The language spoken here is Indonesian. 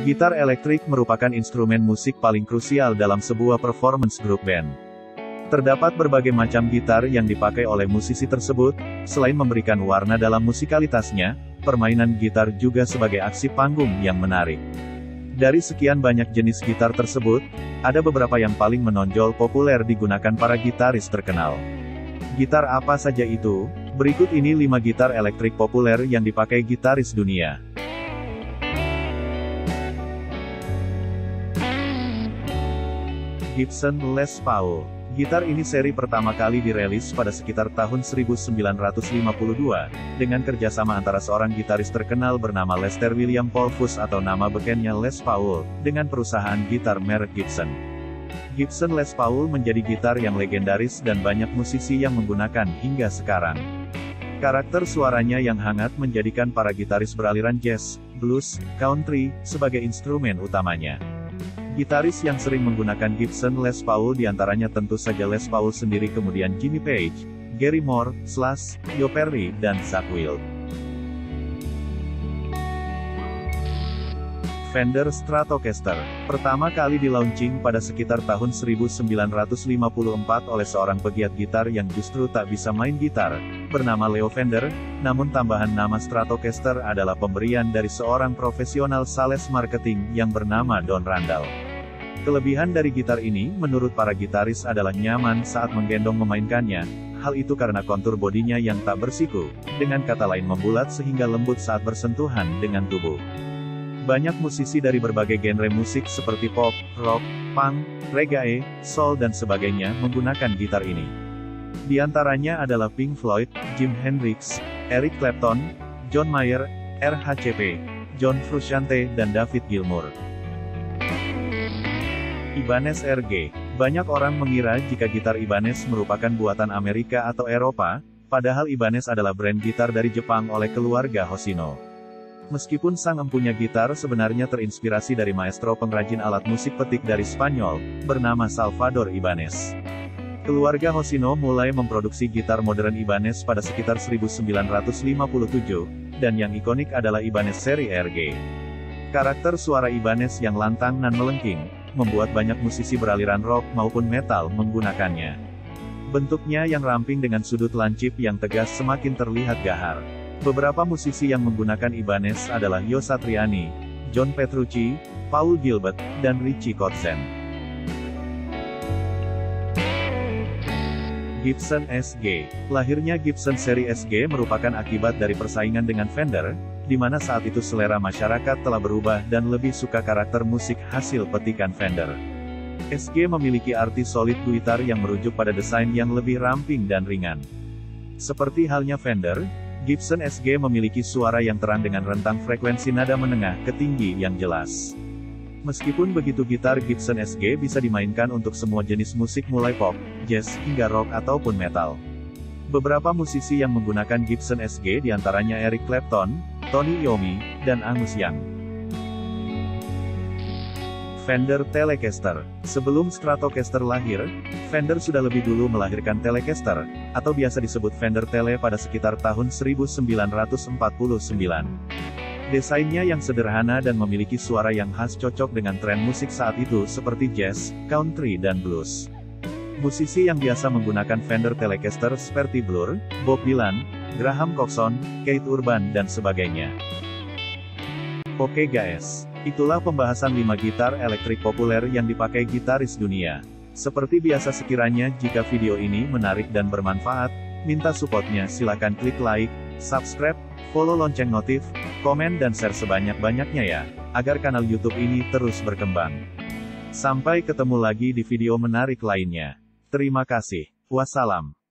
Gitar elektrik merupakan instrumen musik paling krusial dalam sebuah performance group band. Terdapat berbagai macam gitar yang dipakai oleh musisi tersebut. Selain memberikan warna dalam musikalitasnya, permainan gitar juga sebagai aksi panggung yang menarik. Dari sekian banyak jenis gitar tersebut, ada beberapa yang paling menonjol populer digunakan para gitaris terkenal. Gitar apa saja itu? Berikut ini 5 gitar elektrik populer yang dipakai gitaris dunia. Gibson Les Paul. Gitar ini seri pertama kali dirilis pada sekitar tahun 1952, dengan kerjasama antara seorang gitaris terkenal bernama Lester William Paul Fuss atau nama bekennya Les Paul, dengan perusahaan gitar merek Gibson. Gibson Les Paul menjadi gitar yang legendaris dan banyak musisi yang menggunakan hingga sekarang. Karakter suaranya yang hangat menjadikan para gitaris beraliran jazz, blues, country, sebagai instrumen utamanya. Gitaris yang sering menggunakan Gibson Les Paul diantaranya tentu saja Les Paul sendiri, kemudian Jimmy Page, Gary Moore, Slash, Joe Perry, dan Zakk Wylde. Fender Stratocaster. Pertama kali di-launching pada sekitar tahun 1954 oleh seorang pegiat gitar yang justru tak bisa main gitar, bernama Leo Fender, namun tambahan nama Stratocaster adalah pemberian dari seorang profesional sales marketing yang bernama Don Randall. Kelebihan dari gitar ini menurut para gitaris adalah nyaman saat menggendong memainkannya, hal itu karena kontur bodinya yang tak bersiku, dengan kata lain membulat sehingga lembut saat bersentuhan dengan tubuh. Banyak musisi dari berbagai genre musik seperti pop, rock, punk, reggae, soul dan sebagainya menggunakan gitar ini. Di antaranya adalah Pink Floyd, Jimi Hendrix, Eric Clapton, John Mayer, RHCP, John Frusciante dan David Gilmour. Ibanez RG. Banyak orang mengira jika gitar Ibanez merupakan buatan Amerika atau Eropa, padahal Ibanez adalah brand gitar dari Jepang oleh keluarga Hoshino. Meskipun sang empunya gitar sebenarnya terinspirasi dari maestro pengrajin alat musik petik dari Spanyol, bernama Salvador Ibanez. Keluarga Hoshino mulai memproduksi gitar modern Ibanez pada sekitar 1957, dan yang ikonik adalah Ibanez seri RG. Karakter suara Ibanez yang lantang dan melengking, membuat banyak musisi beraliran rock maupun metal menggunakannya. Bentuknya yang ramping dengan sudut lancip yang tegas semakin terlihat gahar. Beberapa musisi yang menggunakan Ibanez adalah Joe Satriani, John Petrucci, Paul Gilbert, dan Richie Kotzen. Gibson SG. Lahirnya Gibson seri SG merupakan akibat dari persaingan dengan Fender, di mana saat itu selera masyarakat telah berubah dan lebih suka karakter musik hasil petikan Fender. SG memiliki arti solid gitar yang merujuk pada desain yang lebih ramping dan ringan. Seperti halnya Fender, Gibson SG memiliki suara yang terang dengan rentang frekuensi nada menengah ke tinggi yang jelas. Meskipun begitu, gitar Gibson SG bisa dimainkan untuk semua jenis musik mulai pop, jazz, hingga rock ataupun metal. Beberapa musisi yang menggunakan Gibson SG diantaranya Eric Clapton, Tony Iommi, dan Angus Young. Fender Telecaster. Sebelum Stratocaster lahir, Fender sudah lebih dulu melahirkan Telecaster, atau biasa disebut Fender Tele pada sekitar tahun 1949. Desainnya yang sederhana dan memiliki suara yang khas cocok dengan tren musik saat itu seperti jazz, country dan blues. Musisi yang biasa menggunakan Fender Telecaster seperti Blur, Bob Dylan, Graham Coxon, Keith Urban dan sebagainya. Oke guys, itulah pembahasan 5 gitar elektrik populer yang dipakai gitaris dunia. Seperti biasa, sekiranya jika video ini menarik dan bermanfaat, minta supportnya silakan klik like, subscribe, follow lonceng notif, komen dan share sebanyak-banyaknya ya, agar kanal YouTube ini terus berkembang. Sampai ketemu lagi di video menarik lainnya. Terima kasih. Wassalam.